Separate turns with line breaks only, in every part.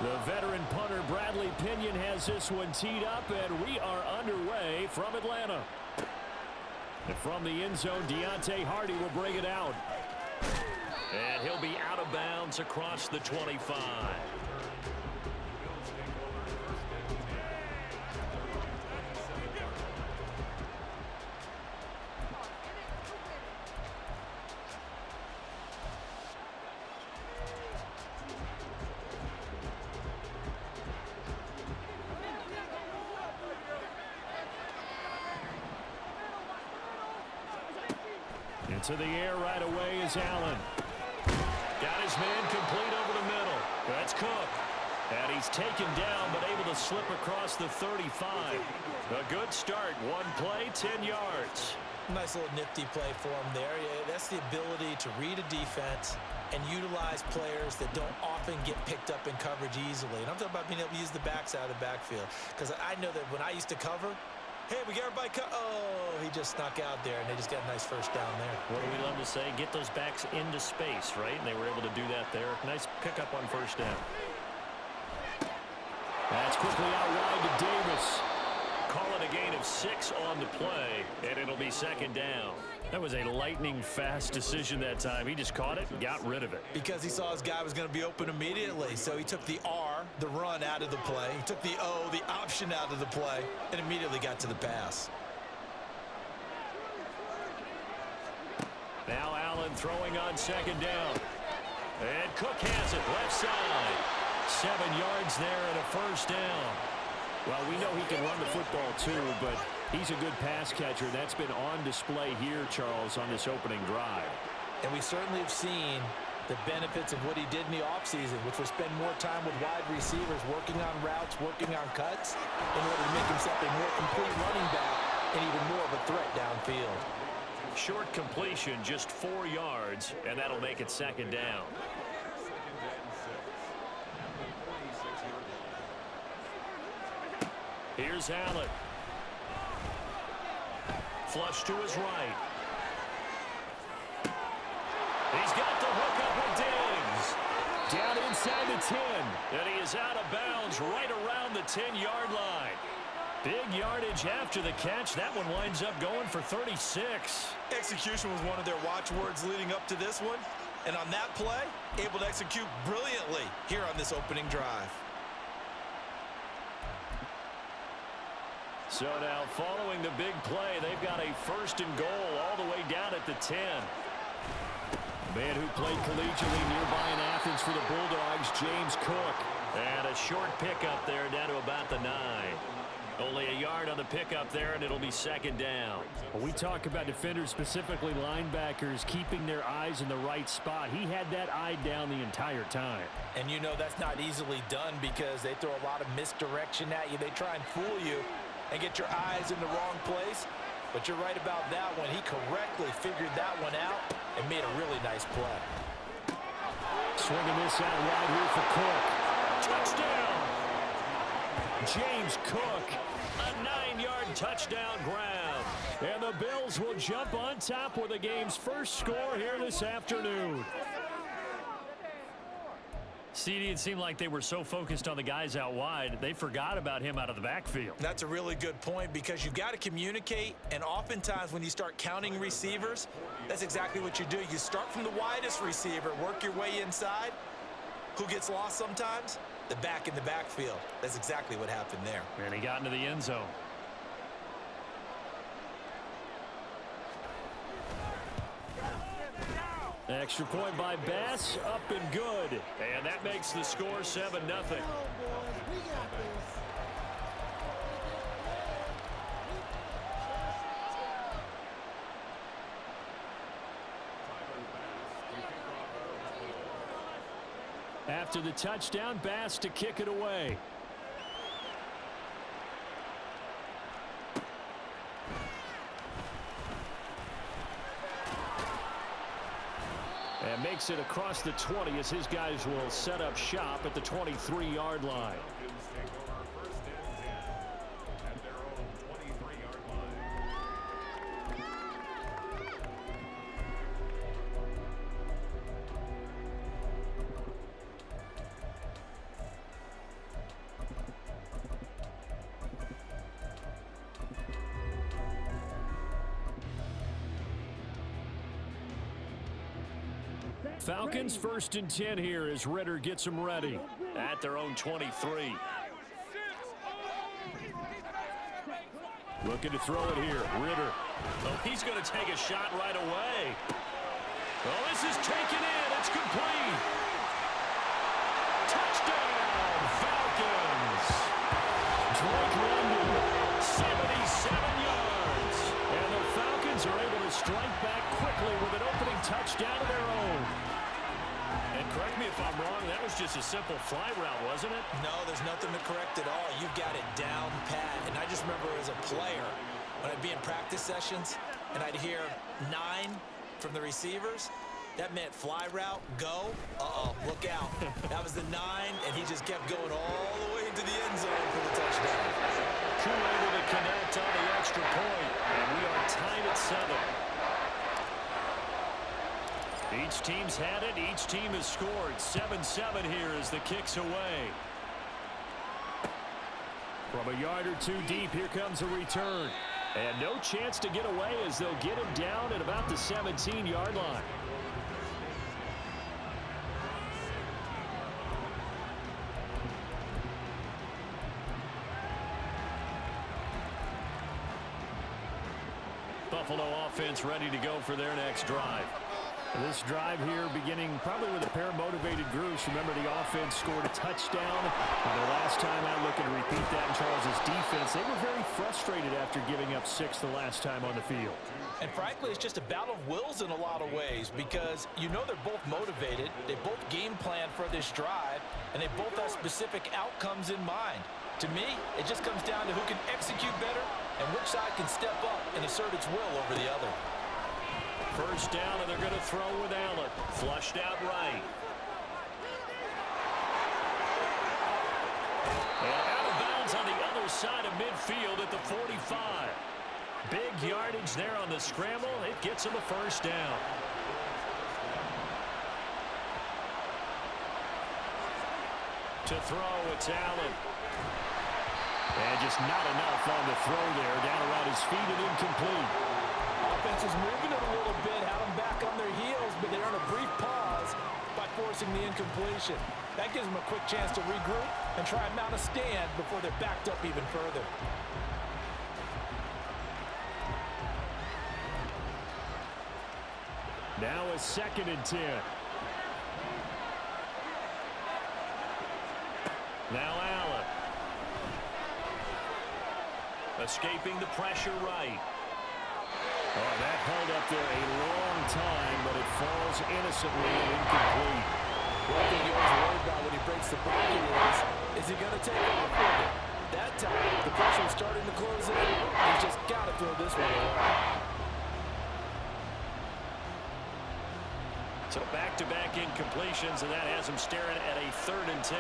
The veteran punter Bradley Pinion has this one teed up, and we are underway from Atlanta. And from the end zone, Deontay Hardy will bring it out. And he'll be out of bounds across the 25. Into the air right away is Allen. Got his man complete over the middle. That's Cook. And he's taken down but able to slip across the 35. A good start. One play, 10 yards.
Nice little nifty play for him there. Yeah, that's the ability to read a defense and utilize players that don't often get picked up in coverage easily. And I'm talking about being able to use the backs out of the backfield. Because I know that when I used to cover, hey, we got everybody oh, he just snuck out there, and they just got a nice first down there.
What do we love to say? Get those backs into space, right? And they were able to do that there. Nice pickup on first down. That's quickly out wide to Davis. Call it a gain of 6 on the play, and it'll be second down. That was a lightning-fast decision that time. He just caught it and got rid of it.
Because he saw his guy was going to be open immediately, so he took the R, the run, out of the play. He took the O, the option, out of the play, and immediately got to the pass.
Now Allen throwing on second down. And Cook has it left side. 7 yards there and a first down. Well, we know he can run the football too, but he's a good pass catcher. That's been on display here, Charles, on this opening drive.
And we certainly have seen the benefits of what he did in the offseason, which was spend more time with wide receivers, working on routes, working on cuts, in order to make himself a more complete running back and even more of a threat downfield.
Short completion, just 4 yards, and that'll make it second down. Here's Allen. Flush to his right. He's got the hook up with Diggs. Down inside the 10. And he is out of bounds right around the 10-yard line. Big yardage after the catch. That one winds up going for 36.
Execution was one of their watchwords leading up to this one. And on that play, able to execute brilliantly here on this opening drive.
So now following the big play, they've got a first and goal all the way down at the 10. A man who played collegiately nearby in Athens for the Bulldogs, James Cook. And a short pickup there down to about the 9. Only a yard on the pickup there, and it'll be second down. When we talk about defenders, specifically linebackers, keeping their eyes in the right spot, he had that eye down the entire time.
And you know that's not easily done because they throw a lot of misdirection at you. They try and fool you and get your eyes in the wrong place. But you're right about that one. He correctly figured that one out and made a really nice play.
Swinging this out wide here for Cook. Touchdown! James Cook, a 9-yard touchdown grab. And the Bills will jump on top with the game's first score here this afternoon. CD, it seemed like they were so focused on the guys out wide, they forgot about him out of the backfield.
That's a really good point because you've got to communicate, and oftentimes when you start counting receivers, that's exactly what you do. You start from the widest receiver, work your way inside. Who gets lost sometimes? The back in the backfield. That's exactly what happened there.
And he got into the end zone. Extra point by Bass, up and good. And that makes the score 7-0. After the touchdown, Bass to kick it away. And makes it across the 20 as his guys will set up shop at the 23-yard line. Falcons 1st and 10 here as Ritter gets them ready at their own 23. Looking to throw it here. Ritter. Oh, he's going to take a shot right away. Oh, this is taken in. It's complete. Touchdown, Falcons. Drake London, 77 yards. And the Falcons are able to strike back quickly with an opening touchdown of their own. And correct me if I'm wrong, that was just a simple fly route, wasn't it?
No, there's nothing to correct at all. You've got it down pat. And I just remember as a player, when I'd be in practice sessions and I'd hear 9 from the receivers, that meant fly route, go. Uh-oh, look out. That was the 9, and he just kept going all the way into the end zone for the touchdown.
Crew able to connect on the extra point, and we are tied at 7. Each team's had it. Each team has scored. 7-7 here as the kick's away. From a yard or two deep, here comes a return. And no chance to get away as they'll get him down at about the 17-yard line. Buffalo offense ready to go for their next drive. This drive here beginning probably with a pair of motivated groups. Remember, the offense scored a touchdown. The last time I look and repeat that in Charles's defense, they were very frustrated after giving up 6 the last time on the field.
And frankly, it's just a battle of wills in a lot of ways because you know they're both motivated. They both game plan for this drive, and they both have specific outcomes in mind. To me, it just comes down to who can execute better and which side can step up and assert its will over the other.
First down, and they're going to throw with Allen. Flushed out right. And out of bounds on the other side of midfield at the 45. Big yardage there on the scramble. It gets him a first down. To throw, it's Allen. And just not enough on the throw there. Down around his feet and incomplete.
Offense is moving it a little bit, had them back on their heels, but they're on a brief pause by forcing the incompletion. That gives them a quick chance to regroup and try and mount a stand before they're backed up even further.
Now a 2nd and 10. Now Allen. Escaping the pressure right. Oh, that held up there a long time, but it falls innocently and incomplete.
One thing you always worry about when he breaks the pocket is he going to take off with it? That time, the pressure is starting to close in. He's just got to throw this one away.
So back-to-back incompletions, and that has him staring at a 3rd and 10.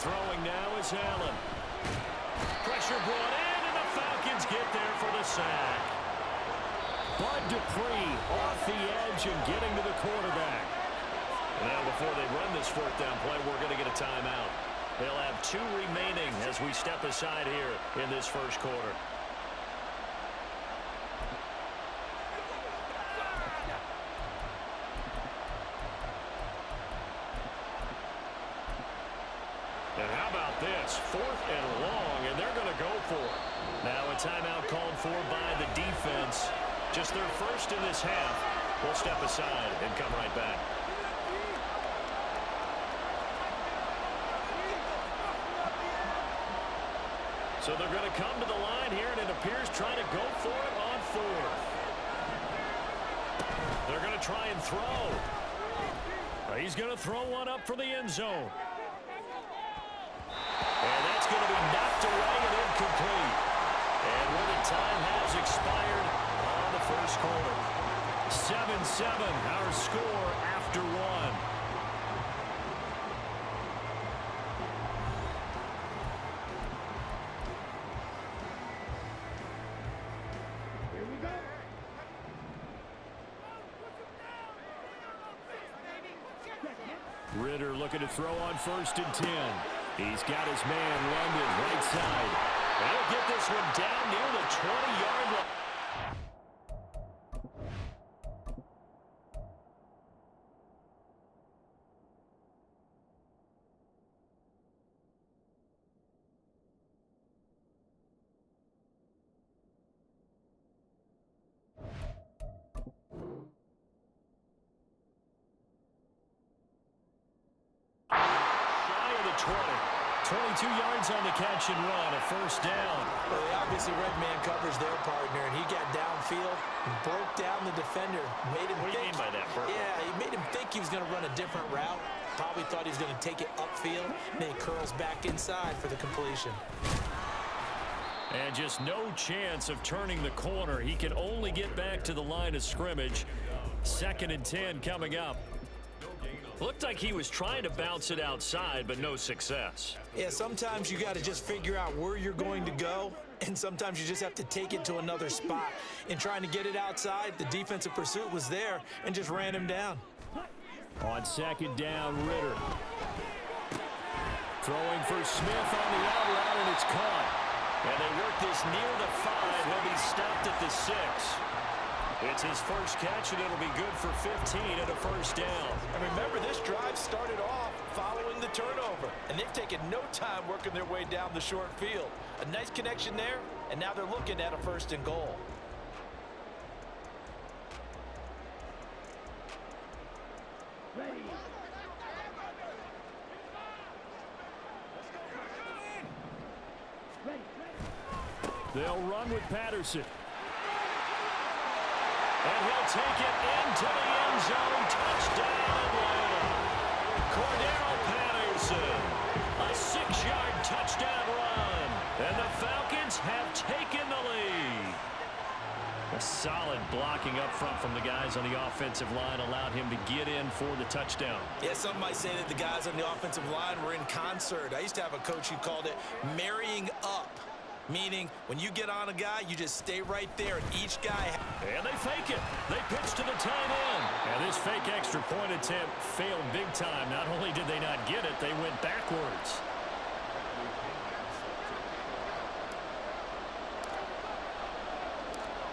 Throwing now is Allen. Pressure brought in. Falcons get there for the sack. Bud Dupree off the edge and getting to the quarterback. Now before they run this 4th down play, we're going to get a timeout. They'll have 2 remaining as we step aside here in this first quarter. And how about this? 4th and long, and they're going to go for it. Now a timeout called for by the defense. Just their first in this half. We'll step aside and come right back. So they're going to come to the line here, and it appears trying to go for it on 4th. They're going to try and throw. He's going to throw one up for the end zone. And that's going to be knocked away and incomplete. And where the time has expired on the first quarter. 7-7, our score after 1. Ritter looking to throw on 1st and 10. He's got his man, London, right side. And he'll get this one down near the 20-yard line. 20. 22 yards on the catch and run, a first down.
Well, they obviously read man coverage their partner, and he got downfield and broke down the defender. Made him
what do you mean by that, Bert?
Yeah, he made him think he was going to run a different route. Probably thought he was going to take it upfield, and then he curls back inside for the completion.
And just no chance of turning the corner. He can only get back to the line of scrimmage. 2nd and 10 coming up. Looked like he was trying to bounce it outside, but no success.
Yeah, sometimes you got to just figure out where you're going to go, and sometimes you just have to take it to another spot. In trying to get it outside, the defensive pursuit was there and just ran him down.
On 2nd down, Ritter. Throwing for Smith on the out route, and it's caught. And they work this near the 5. He'll be stopped at the 6. It's his first catch, and it'll be good for 15 and a first down.
And remember, this drive started off following the turnover, and they've taken no time working their way down the short field. A nice connection there, and now they're looking at a 1st and goal.
They'll run with Patterson. And he'll take it into the end zone. Touchdown, Atlanta. Cordero Patterson. A 6-yard touchdown run. And the Falcons have taken the lead. A solid blocking up front from the guys on the offensive line allowed him to get in for the touchdown.
Yeah, some might say that the guys on the offensive line were in concert. I used to have a coach who called it marrying up. Meaning, when you get on a guy, you just stay right there, and each guy...
And they fake it. They pitch to the tight end. And this fake extra point attempt failed big time. Not only did they not get it, they went backwards.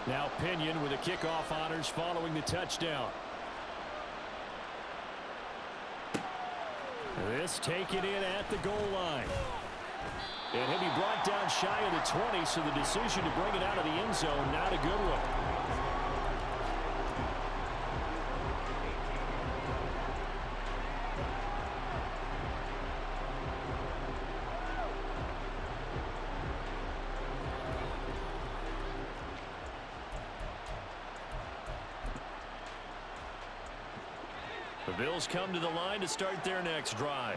Now Pinion with the kickoff honors following the touchdown. This taken in at the goal line. And he'll be brought down shy of the 20, so the decision to bring it out of the end zone, not a good one. The Bills come to the line to start their next drive.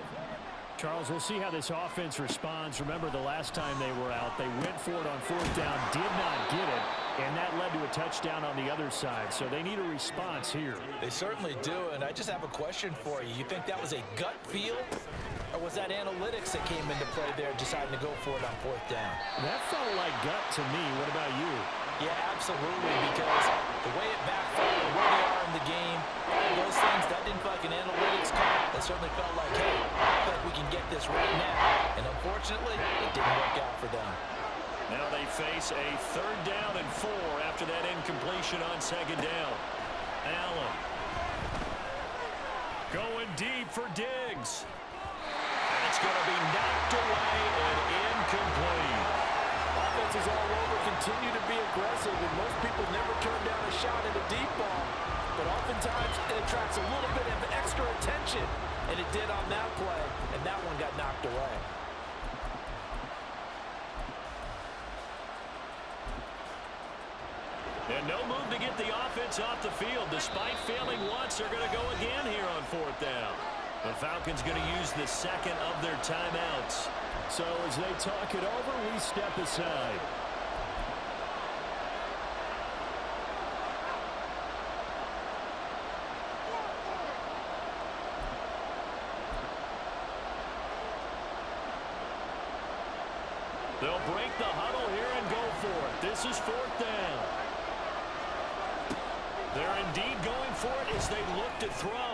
Charles, we'll see how this offense responds. Remember, the last time they were out, they went for it on 4th down, did not get it, and that led to a touchdown on the other side. So they need a response here.
They certainly do, and I just have a question for you. You think that was a gut feel, or was that analytics that came into play there deciding to go for it on 4th down?
That felt like gut to me. What about you?
Yeah, absolutely, because the way it backfired, where they are in the game, all those things, that didn't feel like an analytics call. That certainly felt like, hey, I feel like we can get this right now. And unfortunately, it didn't work out for them.
Now they face a 3rd down and 4 after that incompletion on 2nd down. Allen. Going deep for Diggs. That's going to be knocked away and incomplete.
Offenses all over continue to be aggressive, and most people never turn down a shot at a deep ball. But oftentimes, it attracts a little bit of extra attention, and it did on that play, and that one got knocked away.
And no move to get the offense off the field. Despite failing once, they're going to go again here on 4th down. The Falcons going to use the 2nd of their timeouts. So as they talk it over, we step aside. They'll break the huddle here and go for it. This is 4th down. They're indeed going for it as they look to throw.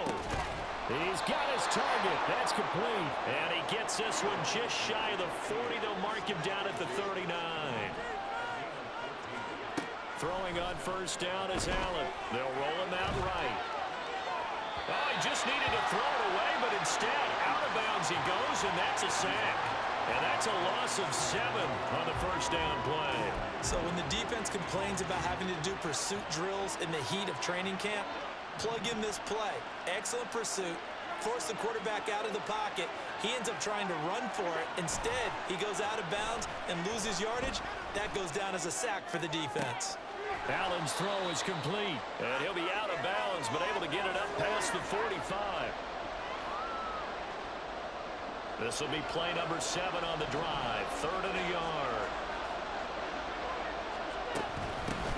He's got his target. That's complete. And he gets this one just shy of the 40. They'll mark him down at the 39. Throwing on 1st down is Allen. They'll roll him out right. Oh, he just needed to throw it away, but instead, out of bounds he goes, and that's a sack. And that's a loss of 7 on the 1st down play.
So when the defense complains about having to do pursuit drills in the heat of training camp, plug in this play. Excellent pursuit, force the quarterback out of the pocket. He ends up trying to run for it. Instead, he goes out of bounds and loses yardage. That goes down as a sack for the defense.
Allen's throw is complete, and he'll be out of bounds, but able to get it up past the 45. This will be play number 7 on the drive. 3rd and a yard.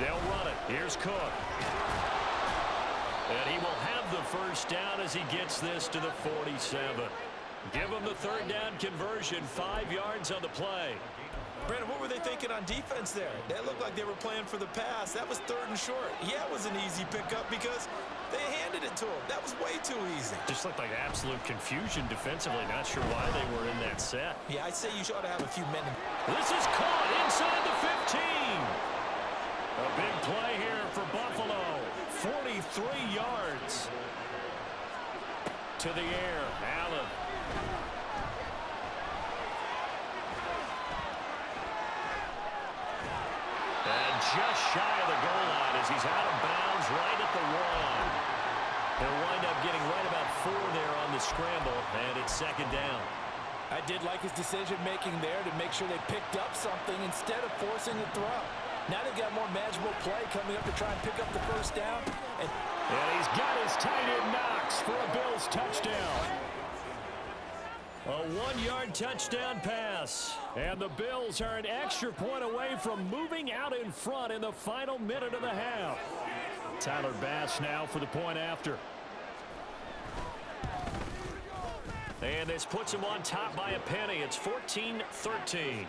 They'll run it. Here's Cook. And he will have the first down as he gets this to the 47. Give him the 3rd down conversion. 5 yards on the play.
Brandon, what were they thinking on defense there? That looked like they were playing for the pass. That was 3rd and short. Yeah, it was an easy pickup because they handed it to him. That was way too easy.
Just looked like absolute confusion defensively. Not sure why they were in that set.
Yeah, I'd say you ought to have a few men.
This is caught inside the 15. A big play here for Buffalo. 43 yards. To the air. Allen. And just shy of the goal line as he's out of bounds right at the 1. He'll wind up getting right about 4 there on the scramble, and it's 2nd down.
I did like his decision-making there to make sure they picked up something instead of forcing the throw. Now they've got more manageable play coming up to try and pick up the first down. And
he's got his tight end Knox for a Bills touchdown. A 1-yard touchdown pass. And the Bills are an extra point away from moving out in front in the final minute of the half. Tyler Bass now for the point after. And this puts him on top by a penny. It's 14-13.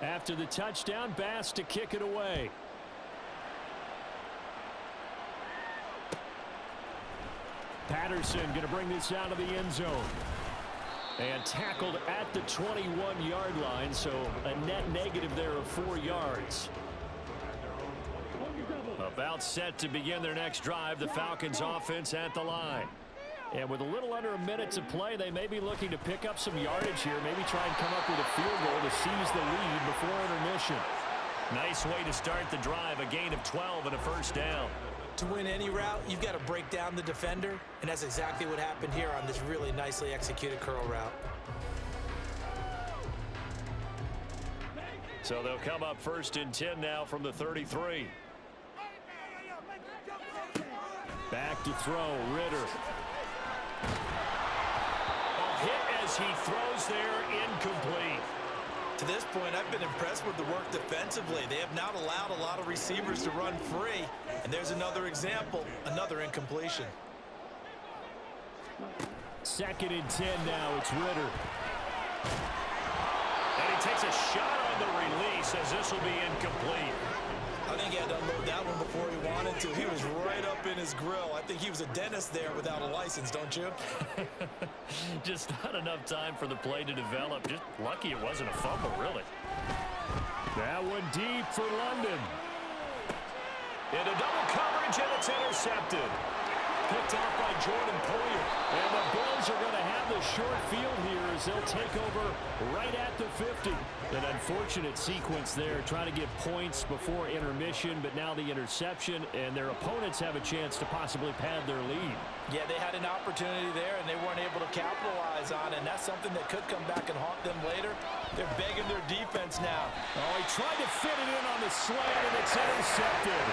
After the touchdown, Bass to kick it away. Patterson going to bring this out of the end zone. And tackled at the 21-yard line, so a net negative there of 4 yards. About set to begin their next drive, the Falcons offense at the line. And with a little under a minute to play, they may be looking to pick up some yardage here, maybe try and come up with a field goal to seize the lead before intermission. Nice way to start the drive, a gain of 12 and a first down.
To win any route, you've got to break down the defender, and that's exactly what happened here on this really nicely executed curl route.
So they'll come up 1st and 10 now from the 33. Back to throw, Ritter. A hit as he throws there, incomplete.
To this point, I've been impressed with the work defensively. They have not allowed a lot of receivers to run free. And there's another example, another incompletion.
2nd and 10 now, it's Ritter. And he takes a shot on the release as this will be incomplete.
I think he had to unload that one before he wanted to. He was right up in his grill. I think he was a dentist there without a license, don't you?
Just not enough time for the play to develop. Just lucky it wasn't a fumble, really. That one deep for London. Into double coverage, and it's intercepted. Picked off by Jordan Poyer. And the Bills are going to have the short field here as they'll take over right at the 50. An unfortunate sequence there, trying to get points before intermission, but now the interception, and their opponents have a chance to possibly pad their lead.
Yeah, they had an opportunity there, and they weren't able to capitalize on it, and that's something that could come back and haunt them later. They're begging their defense now.
Oh, he tried to fit it in on the slant, and it's intercepted.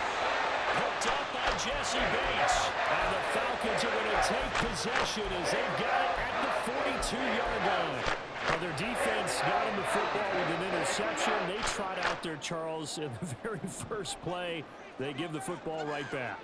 Picked up by Jesse Bates. And the Falcons are going to take possession as they've got it at the 42-yard line. Well, their defense got him the football with an interception. They trot out there, Charles, in the very first play. They give the football right back.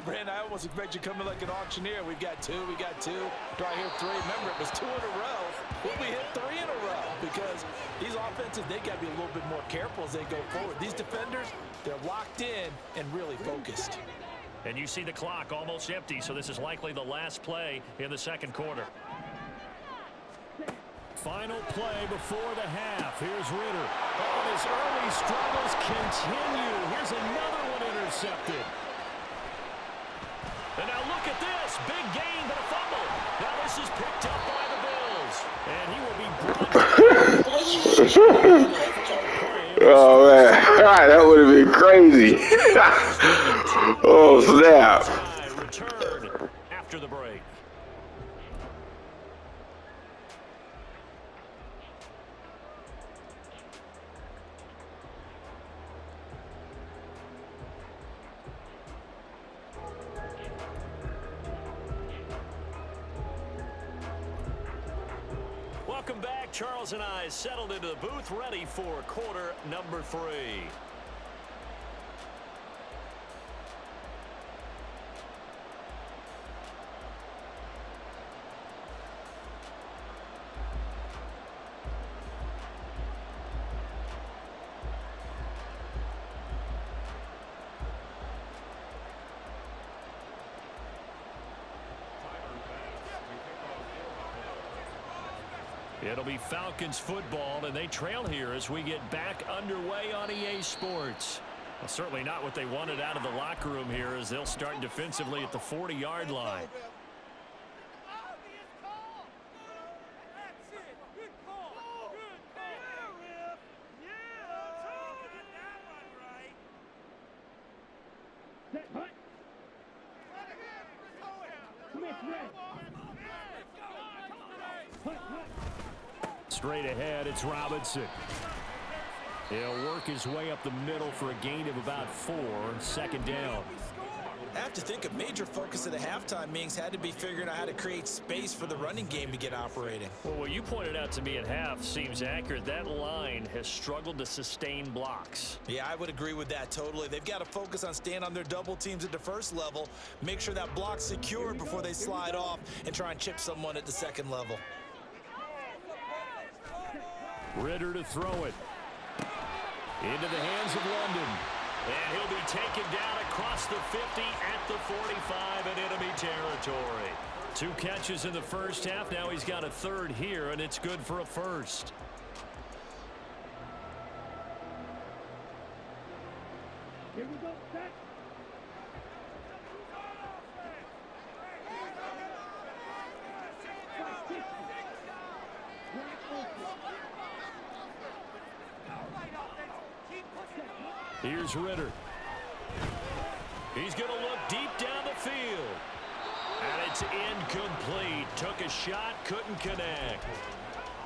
Brandon, I almost expect you coming like an auctioneer. We've got two. Do I hear 3? Remember, it was 2 in a row. Will we hit 3 in a row? Because these offenses, they got to be a little bit more careful as they go forward. These defenders, they're locked in and really focused.
And you see the clock almost empty, so this is likely the last play in the second quarter. Final play before the half. Here's Ritter. Oh, his early struggles continue. Here's another one intercepted. And now look at this. Big gain, but a fumble. Now this is picked up by the Bills. And he will be brought down.
Oh, man. That would have been crazy. Oh, snap.
Return after the break. Welcome back. Charles and I settled into the booth, ready for quarter number 3. It'll be Falcons football, and they trail here as we get back underway on EA Sports. Well, certainly not what they wanted out of the locker room here, as they'll start defensively at the 40-yard line. Straight ahead, it's Robinson. He'll work his way up the middle for a gain of about 4, second down.
I have to think a major focus of the halftime meetings had to be figuring out how to create space for the running game to get operating.
Well, what you pointed out to me at half seems accurate. That line has struggled to sustain blocks.
Yeah, I would agree with that totally. They've got to focus on staying on their double teams at the first level, make sure that block's secured before they slide off and try and chip someone at the second level.
Ritter to throw it. Into the hands of London. And he'll be taken down across the 50 at the 45 in enemy territory. 2 catches in the first half. Now he's got a third here, and it's good for a first.
Here we go, set.
Here's Ritter. He's going to look deep down the field. And it's incomplete. Took a shot, couldn't connect.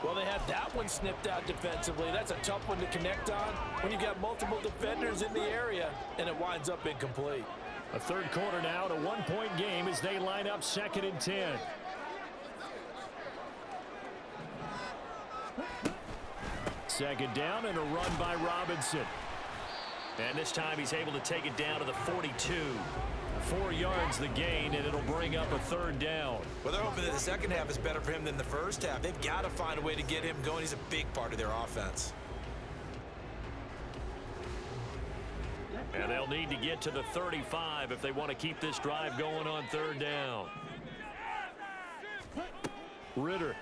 Well, they had that one snipped out defensively. That's a tough one to connect on when you got multiple defenders in the area, and it winds up incomplete.
A third quarter now, to 1-point game as they line up 2nd and 10. Second down and a run by Robinson. And this time he's able to take it down to the 42. 4 yards the gain, and it'll bring up a third down.
Well, they're hoping that the second half is better for him than the first half. They've got to find a way to get him going. He's a big part of their offense.
And they'll need to get to the 35 if they want to keep this drive going on third down. Ritter.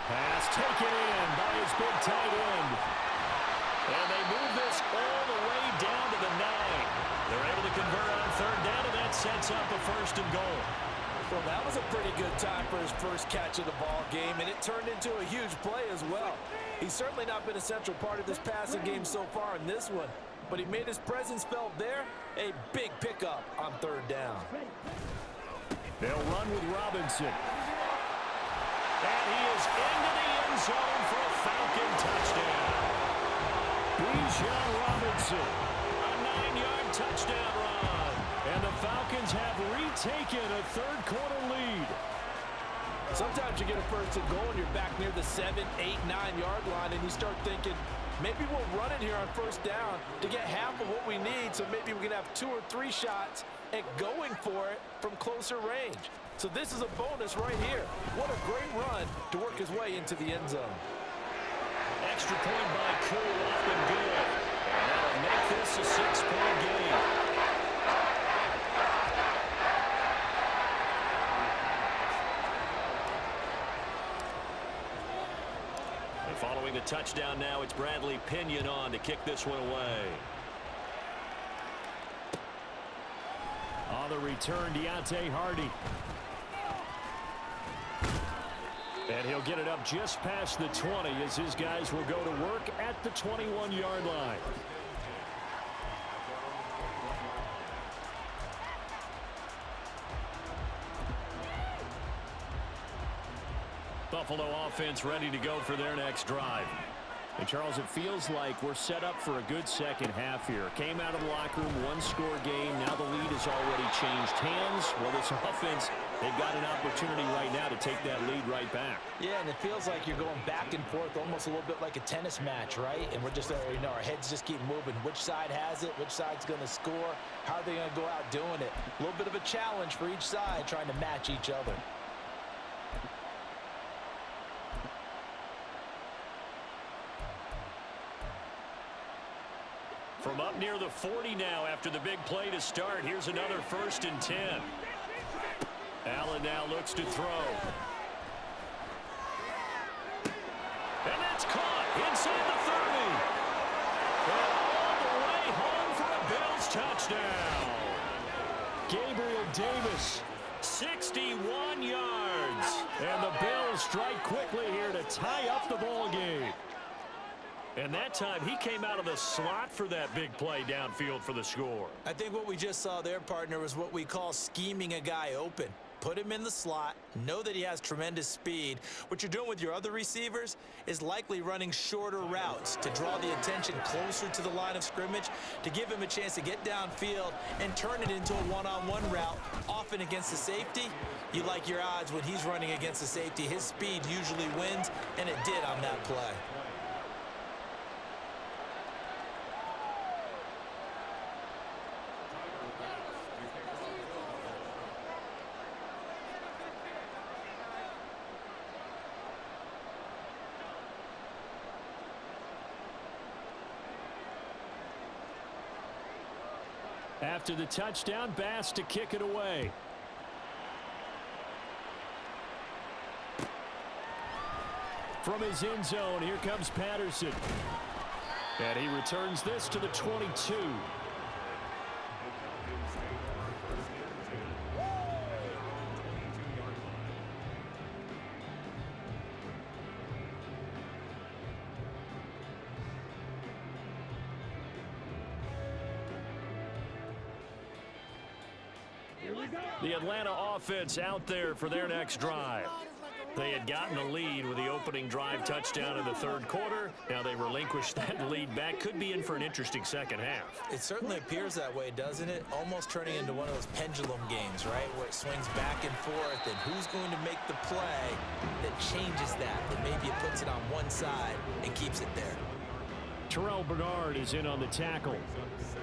Pass taken in by his big tight end. And they move this all the way down to the 9. They're able to convert on third down, and that sets up a 1st and goal.
Well, that was a pretty good time for his first catch of the ball game, and it turned into a huge play as well. He's certainly not been a central part of this passing game so far in this one, but he made his presence felt there. A big pickup on third down.
They'll run with Robinson. And he is into the end zone for a Falcon touchdown. Bijan Robinson, a 9-yard touchdown run. And the Falcons have retaken a third quarter lead.
Sometimes you get a 1st and goal and you're back near the 7, 8, 9-yard line, and you start thinking, maybe we'll run it here on 1st down to get half of what we need, so maybe we can have 2 or 3 shots at going for it from closer range. So this is a bonus right here. What a great run to work his way into the end zone.
Extra point by Cool, up and good. And that'll make this a 6-point game. Following the touchdown now, it's Bradley Pinion on to kick this one away. On the return, Deontay Hardy. And he'll get it up just past the 20 as his guys will go to work at the 21-yard line. Buffalo offense ready to go for their next drive. And Charles, it feels like we're set up for a good second half here. Came out of the locker room, one-score game. Now the lead has already changed hands. Well, this offense, they've got an opportunity right now to take that lead right back.
Yeah, and it feels like you're going back and forth, almost a little bit like a tennis match, right? And we're just, our heads just keep moving. Which side has it? Which side's going to score? How are they going to go out doing it? A little bit of a challenge for each side, trying to match each other.
From up near the 40 now after the big play to start. Here's another 1st and 10. Allen now looks to throw. And that's caught inside the 30. And all the way home for a Bills touchdown. Gabriel Davis, 61 yards. And the Bills strike quickly here to tie up the ball game. And that time, he came out of the slot for that big play downfield for the score.
I think what we just saw there, partner, was what we call scheming a guy open. Put him in the slot, know that he has tremendous speed. What you're doing with your other receivers is likely running shorter routes to draw the attention closer to the line of scrimmage, to give him a chance to get downfield and turn it into a one-on-one route. Often against the safety, you like your odds when he's running against the safety. His speed usually wins, and it did on that play.
After the touchdown, Bass to kick it away. From his end zone, here comes Patterson. And he returns this to the 22. The Atlanta offense out there for their next drive. They had gotten the lead with the opening drive touchdown in the 3rd quarter. Now they relinquish that lead back. Could be in for an interesting second half.
It certainly appears that way, doesn't it? Almost turning into one of those pendulum games, right? Where it swings back and forth, and who's going to make the play that changes that maybe it puts it on one side and keeps it there.
Terrell Bernard is in on the tackle.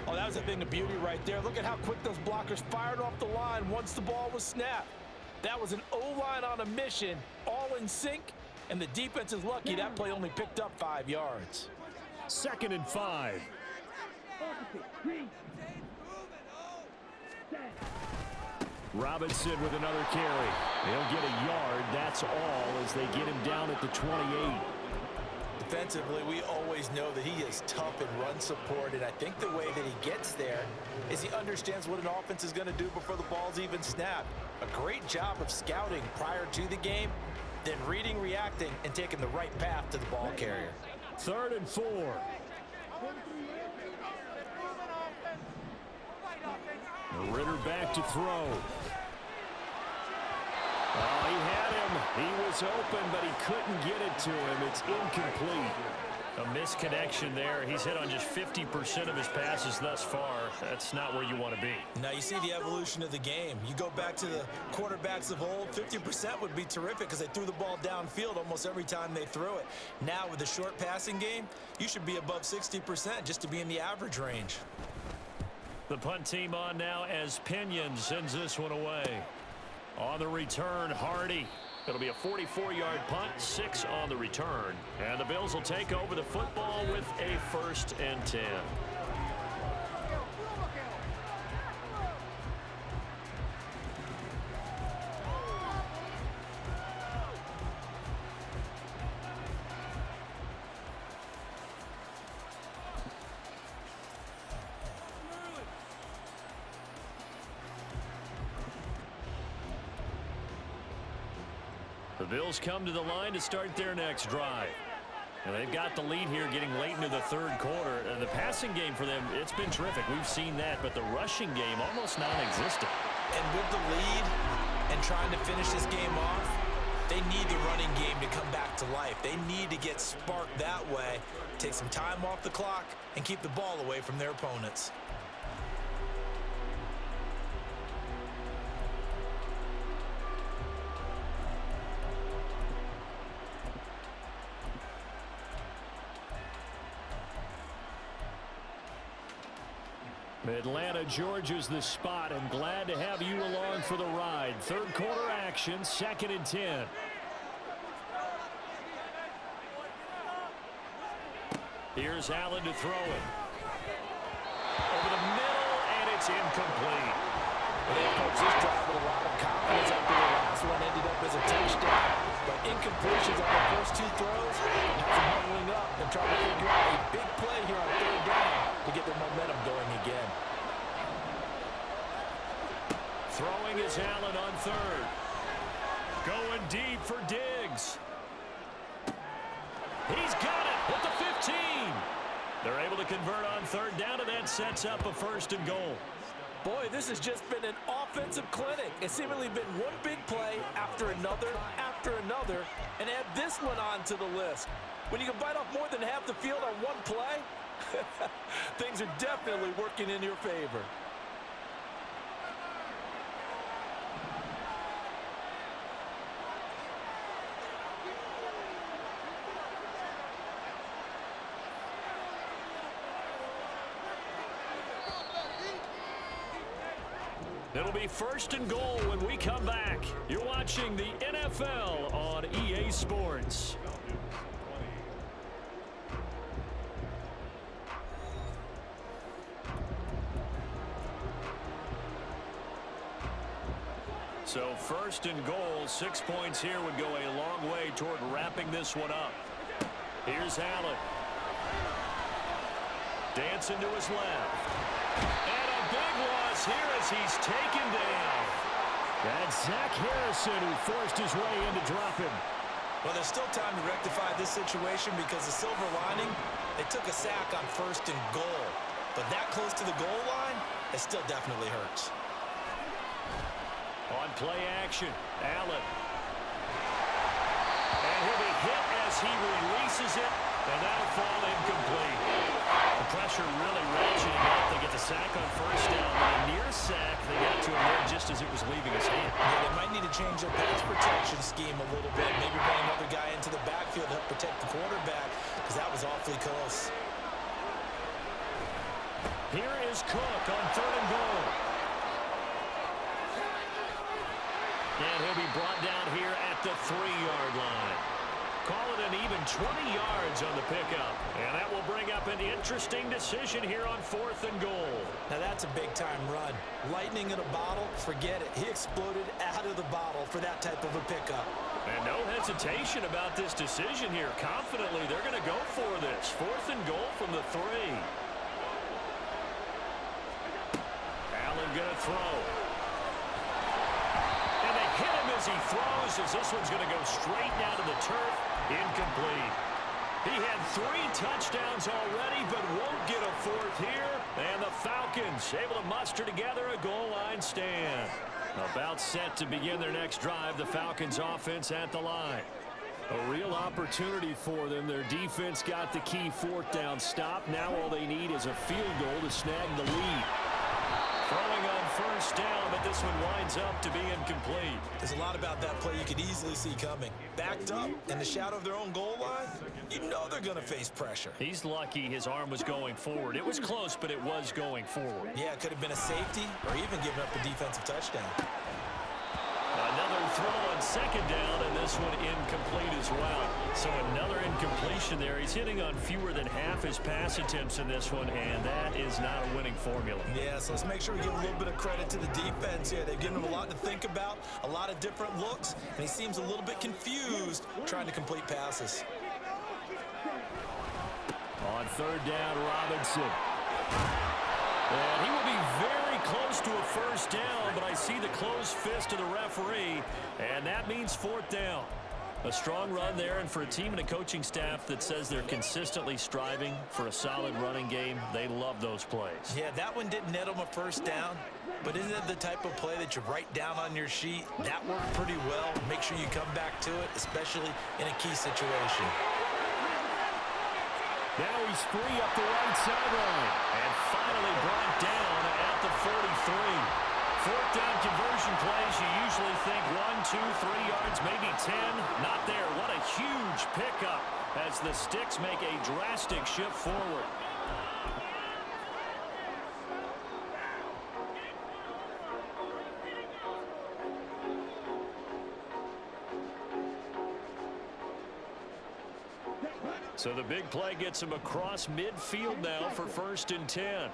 Oh, that was a thing of beauty right there. Look at how quick those blockers fired off the line once the ball was snapped. That was an O-line on a mission, all in sync, and the defense is lucky that play only picked up 5 yards.
2nd and 5. Robinson with another carry. He'll get a yard, that's all, as they get him down at the 28.
Defensively, we always know that he is tough in run support, and I think the way that he gets there is he understands what an offense is going to do before the ball's even snapped. A great job of scouting prior to the game, then reading, reacting, and taking the right path to the ball carrier.
3rd and 4. Ritter back to throw. Oh, he had him. He was open, but he couldn't get it to him. It's incomplete. A misconnection there. He's hit on just 50% of his passes thus far. That's not where you want to be.
Now you see the evolution of the game. You go back to the quarterbacks of old, 50% would be terrific because they threw the ball downfield almost every time they threw it. Now with the short passing game, you should be above 60% just to be in the average range.
The punt team on now as Pinion sends this one away. On the return, Hardy. It'll be a 44-yard punt, 6 on the return. And the Bills will take over the football with a 1st and 10. The Bills come to the line to start their next drive. And they've got the lead here getting late into the third quarter. And the passing game for them, it's been terrific. We've seen that, but the rushing game almost non-existent.
And with the lead and trying to finish this game off, they need the running game to come back to life. They need to get sparked that way, take some time off the clock, and keep the ball away from their opponents.
Atlanta, Georgia's the spot. I'm glad to have you along for the ride. Third quarter action, 2nd and 10. Here's Allen to throw it. Over the middle, and it's incomplete.
They approached this drive with a lot of confidence after the last one ended up as a touchdown. But incompletions on the first 2 throws has them huddling up and trying to figure out a big play here on 3rd down to get their momentum going again.
Throwing is Allen on 3rd. Going deep for Diggs. He's got it at the 15. They're able to convert on 3rd down, and that sets up a 1st and goal.
Boy, this has just been an offensive clinic. It's seemingly been one big play after another, and add this one on to the list. When you can bite off more than half the field on one play, things are definitely working in your favor.
It'll be 1st and goal when we come back. You're watching the NFL on EA Sports. So 1st and goal, 6 points here would go a long way toward wrapping this one up. Here's Allen. Dancing to his left. And a big loss here as he's taken down. That's Zach Harrison who forced his way in to drop him.
Well, there's still time to rectify this situation because the silver lining, they took a sack on 1st and goal. But that close to the goal line, it still definitely hurts.
On play action, Allen. And he'll be hit as he releases it, and that'll fall incomplete. The pressure really ratcheting up. They get the sack on 1st down. But a near sack, they got to him there just as it was leaving his hand.
Yeah, they might need to change their pass protection scheme a little bit. Maybe bring another guy into the backfield to help protect the quarterback, because that was awfully close.
Here is Cook on 3rd and goal. And he'll be brought down here at the 3-yard line. Call it an even 20 yards on the pickup. And that will bring up an interesting decision here on 4th and goal.
Now that's a big-time run. Lightning in a bottle, forget it. He exploded out of the bottle for that type of a pickup.
And no hesitation about this decision here. Confidently, they're going to go for this. 4th and goal from the 3. Allen going to throw. And they hit him as he throws, as this one's going to go straight down to the turf. Incomplete. He had 3 touchdowns already, but won't get a 4th here. And the Falcons able to muster together a goal line stand. About set to begin their next drive. The Falcons offense at the line. A real opportunity for them. Their defense got the key 4th down stop. Now all they need is a field goal to snag the lead. Throwing on 1st down, but this one winds up to be incomplete.
There's a lot about that play you could easily see coming. Backed up in the shadow of their own goal line, you know they're going to face pressure.
He's lucky his arm was going forward. It was close, but it was going forward.
Yeah, it could have been a safety or even given up a defensive touchdown.
Another throw on 2nd down, and this one incomplete as well. So another incompletion there. He's hitting on fewer than half his pass attempts in this one, and that is not a winning formula.
Yeah, so let's make sure we give a little bit of credit to the defense here. They've given him a lot to think about, a lot of different looks, and he seems a little bit confused trying to complete passes.
On 3rd down, Robinson. And he will be very close to a 1st down, but I see the closed fist of the referee, and that means 4th down. A strong run there, and for a team and a coaching staff that says they're consistently striving for a solid running game, they love those plays.
Yeah, that one didn't net them a first down, but isn't it the type of play that you write down on your sheet? That worked pretty well. Make sure you come back to it, especially in a key situation.
Now he's free up the right sideline, and finally brought down at the 43. Fourth down conversion plays, you usually think 1, 2, 3 yards, maybe 10. Not there. What a huge pickup as the Sticks make a drastic shift forward. So the big play gets him across midfield now for 1st and 10.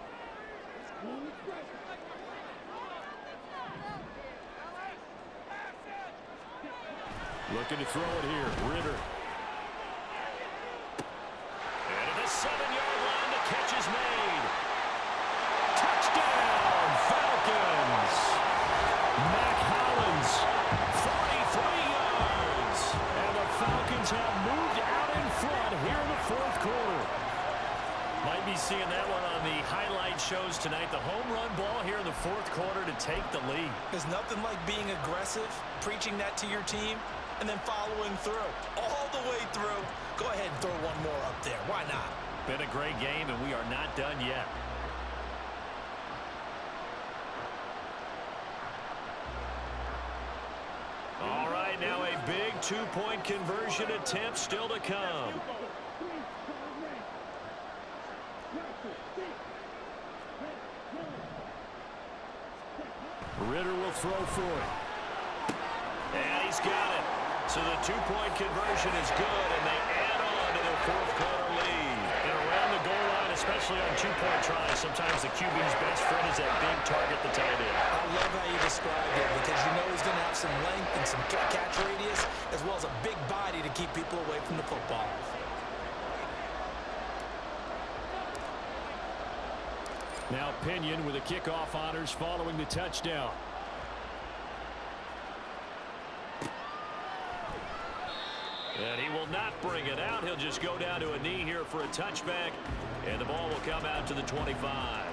Looking to throw it here. Ritter. And at the 7-yard line, the catch is made. Touchdown, Falcons. Mac Hollins, 43 yards. And the Falcons have moved out in front here in the 4th quarter. Might be seeing that one on the highlight shows tonight. The home run ball here in the 4th quarter to take the lead.
There's nothing like being aggressive, preaching that to your team, and then following through. All the way through. Go ahead and throw one more up there. Why not?
Been a great game, and we are not done yet. All right, now a big 2-point conversion attempt still to come. Ritter will throw for it. And he's got it. So the 2-point conversion is good, and they add on to their 4th quarter lead. And around the goal line, especially on 2-point tries, sometimes the QB's best friend is that big target, the tight end.
I love how you described it because you know he's going to have some length and some catch radius as well as a big body to keep people away from the football.
Now Pinion with the kickoff honors following the touchdown. And he will not bring it out. He'll just go down to a knee here for a touchback. And the ball will come out to the 25.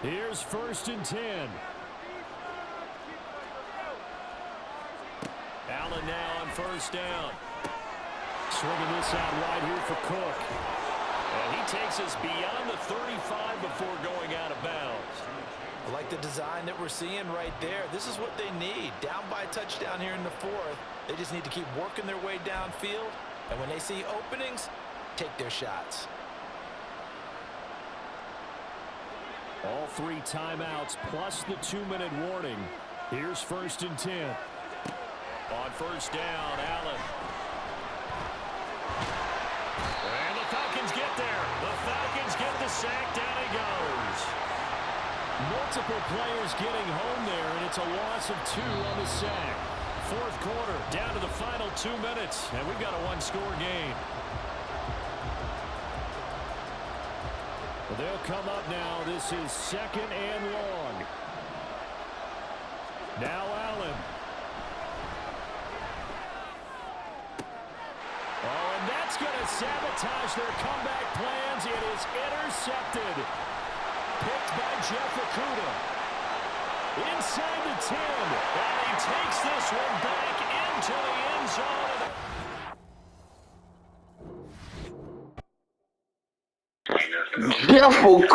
Here's 1st and 10. Allen now on 1st down. Swinging this out wide here for Cook. And he takes us beyond the 35 before going out of bounds.
I like the design that we're seeing right there. This is what they need. Down by a touchdown here in the 4th. They just need to keep working their way downfield. And when they see openings, take their shots.
All 3 timeouts plus the 2-minute warning. Here's 1st and 10. On 1st down, Allen. And the Falcons get there. The Falcons get the sack. Down he goes. Multiple players getting home there, and it's a loss of 2 on the sack. 4th quarter, down to the final 2 minutes, and we've got a 1-score game. They'll come up now. This is 2nd and long. Now Allen. Oh, and that's going to sabotage their comeback plans. It is intercepted. Picked by Jeff Okudah. Inside the 10. And he takes this one back into the end zone.
Jeff Okudah.